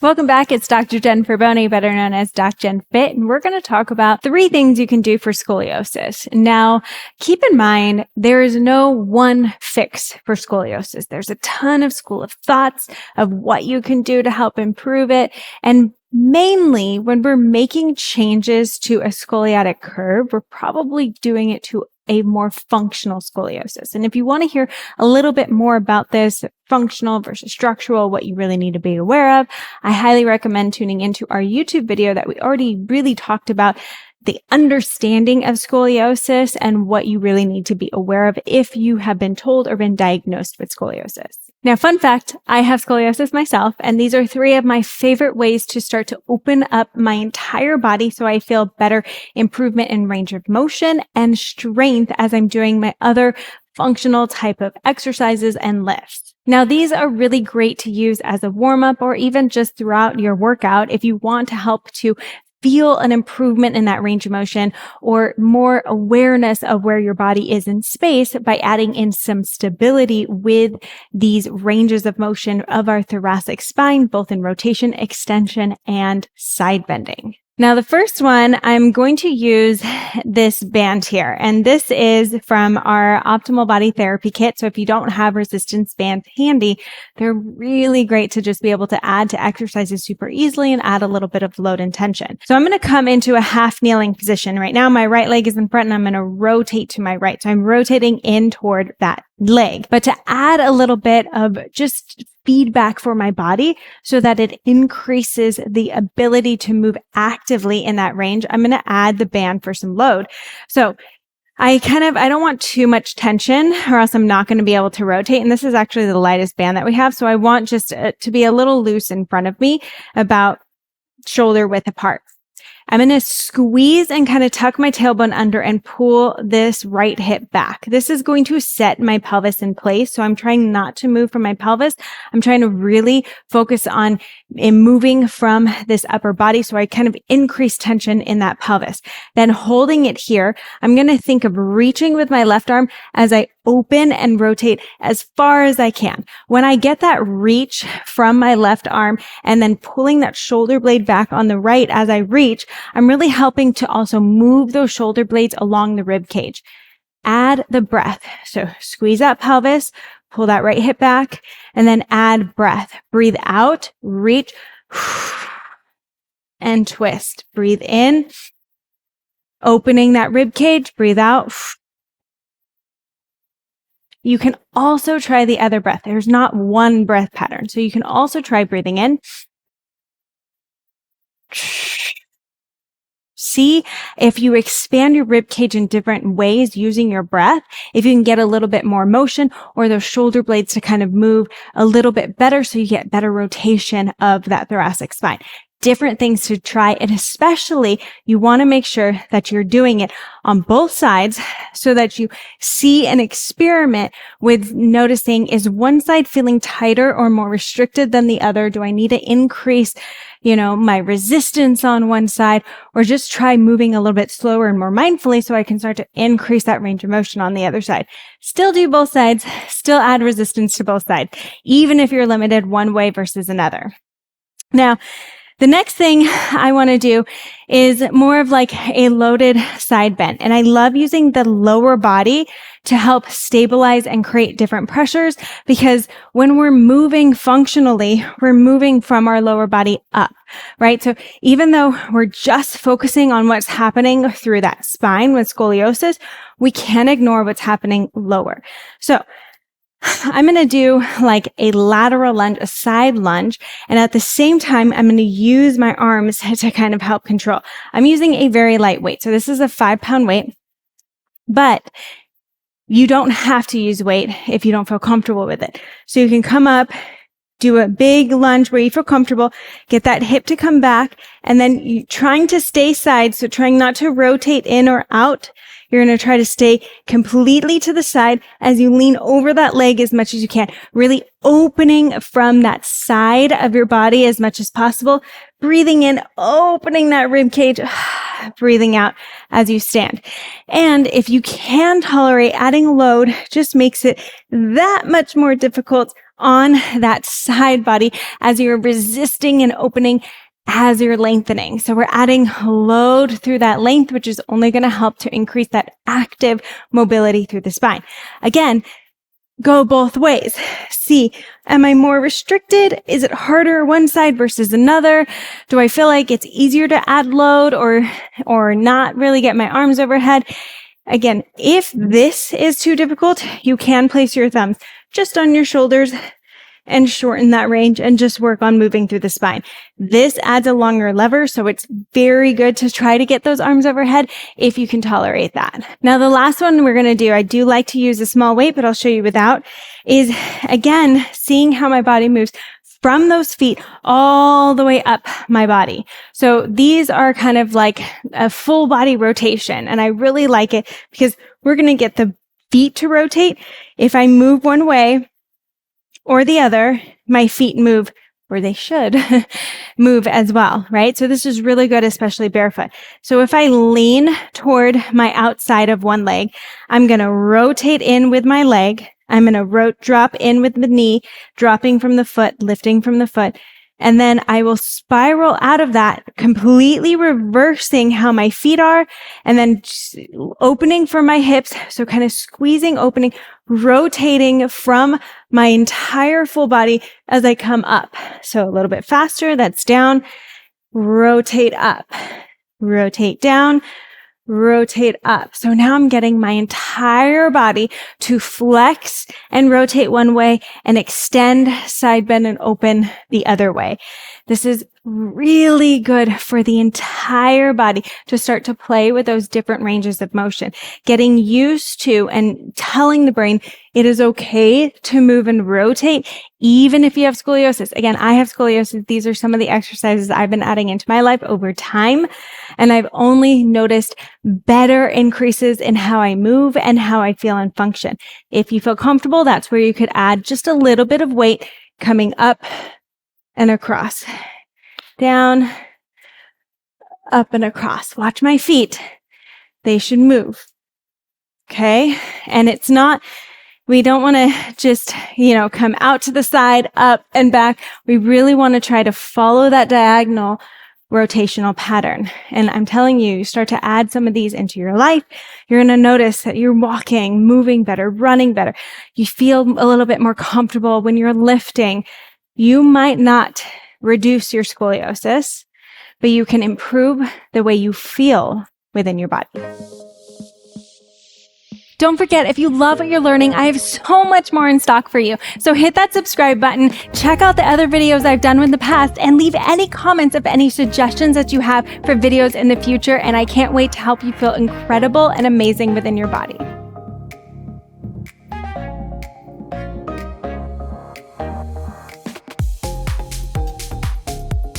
Welcome back. It's Dr. Jen Ferboni, better known as DocJenFit, and we're going to talk about 3 things you can do for scoliosis. Now, keep in mind, there is no one fix for scoliosis. There's a ton of school of thoughts of what you can do to help improve it. And mainly when we're making changes to a scoliotic curve, we're probably doing it to a more functional scoliosis. And if you want to hear a little bit more about this, functional versus structural, what you really need to be aware of, I highly recommend tuning into our YouTube video that we already really talked about the understanding of scoliosis and what you really need to be aware of if you have been told or been diagnosed with scoliosis. Now, fun fact, I have scoliosis myself, and these are 3 of my favorite ways to start to open up my entire body so I feel better improvement in range of motion and strength as I'm doing my other functional type of exercises and lifts. Now, these are really great to use as a warm-up or even just throughout your workout if you want to help to feel an improvement in that range of motion or more awareness of where your body is in space by adding in some stability with these ranges of motion of our thoracic spine, both in rotation, extension, and side bending. Now, the first one, I'm going to use this band here, and this is from our Optimal Body Therapy Kit. So if you don't have resistance bands handy, they're really great to just be able to add to exercises super easily and add a little bit of load and tension. So I'm going to come into a half kneeling position. Right now, my right leg is in front and I'm going to rotate to my right. So I'm rotating in toward that leg, but to add a little bit of just feedback for my body so that it increases the ability to move actively in that range, I'm going to add the band for some load. So I don't want too much tension or else I'm not going to be able to rotate. And this is actually the lightest band that we have. So I want just to be a little loose in front of me, about shoulder width apart. I'm going to squeeze and kind of tuck my tailbone under and pull this right hip back. This is going to set my pelvis in place. So I'm trying not to move from my pelvis. I'm trying to really focus on moving from this upper body. So I kind of increase tension in that pelvis. Then holding it here, I'm going to think of reaching with my left arm as I open and rotate as far as I can. When I get that reach from my left arm and then pulling that shoulder blade back on the right as I reach, I'm really helping to also move those shoulder blades along the rib cage. Add the breath. So squeeze that pelvis, pull that right hip back, and then add breath. Breathe out, reach, and twist. Breathe in, opening that rib cage, breathe out. You can also try the other breath. There's not one breath pattern. So you can also try breathing in. See if you expand your rib cage in different ways using your breath, if you can get a little bit more motion or those shoulder blades to kind of move a little bit better so you get better rotation of that thoracic spine. Different things to try. And especially you want to make sure that you're doing it on both sides so that you see and experiment with noticing, is one side feeling tighter or more restricted than the other? Do I need to increase, my resistance on one side, or just try moving a little bit slower and more mindfully so I can start to increase that range of motion on the other side? Still do both sides, still add resistance to both sides, even if you're limited one way versus another. Now, the next thing I want to do is more of like a loaded side bend. And I love using the lower body to help stabilize and create different pressures, because when we're moving functionally, we're moving from our lower body up, right? So even though we're just focusing on what's happening through that spine with scoliosis, we can't ignore what's happening lower. So I'm going to do like a lateral lunge, a side lunge. And at the same time, I'm going to use my arms to kind of help control. I'm using a very light weight. So this is a 5-pound weight, but you don't have to use weight if you don't feel comfortable with it. So you can come up, do a big lunge where you feel comfortable, get that hip to come back, and then you trying to stay side. So trying not to rotate in or out. You're going to try to stay completely to the side as you lean over that leg as much as you can, really opening from that side of your body as much as possible, breathing in, opening that rib cage, breathing out as you stand. And if you can tolerate adding load, just makes it that much more difficult on that side body as you're resisting and opening as you're lengthening. So we're adding load through that length, which is only going to help to increase that active mobility through the spine. Again, go both ways. See, am I more restricted? Is it harder one side versus another? Do I feel like it's easier to add load or not really get my arms overhead? Again, if this is too difficult, you can place your thumbs just on your shoulders and shorten that range and just work on moving through the spine. This adds a longer lever, so it's very good to try to get those arms overhead if you can tolerate that. Now, the last one we're going to do, I do like to use a small weight, but I'll show you without, is again, seeing how my body moves from those feet all the way up my body. So these are kind of like a full body rotation, and I really like it because we're going to get the feet to rotate. If I move one way or the other, my feet move, or they should move as well, right? So this is really good, especially barefoot. So if I lean toward my outside of one leg, I'm going to rotate in with my leg. I'm going to drop in with the knee, dropping from the foot, lifting from the foot. And then I will spiral out of that, completely reversing how my feet are, and then opening for my hips. So kind of squeezing, opening, rotating from my entire full body as I come up. So a little bit faster, that's down, rotate up, rotate down, rotate up. So now I'm getting my entire body to flex and rotate one way and extend, side bend, and open the other way. This is really good for the entire body to start to play with those different ranges of motion, getting used to and telling the brain it is okay to move and rotate, even if you have scoliosis. Again, I have scoliosis. These are some of the exercises I've been adding into my life over time, and I've only noticed better increases in how I move and how I feel and function. If you feel comfortable, that's where you could add just a little bit of weight coming up and across. Down, up and across. Watch my feet. They should move. Okay. And it's not, we don't want to just, come out to the side, up and back. We really want to try to follow that diagonal rotational pattern. And I'm telling you, you start to add some of these into your life, you're going to notice that you're walking, moving better, running better. You feel a little bit more comfortable when you're lifting. You might not reduce your scoliosis, but you can improve the way you feel within your body. Don't forget, if you love what you're learning, I have so much more in stock for you. So hit that subscribe button, check out the other videos I've done in the past, and leave any comments of any suggestions that you have for videos in the future. And I can't wait to help you feel incredible and amazing within your body.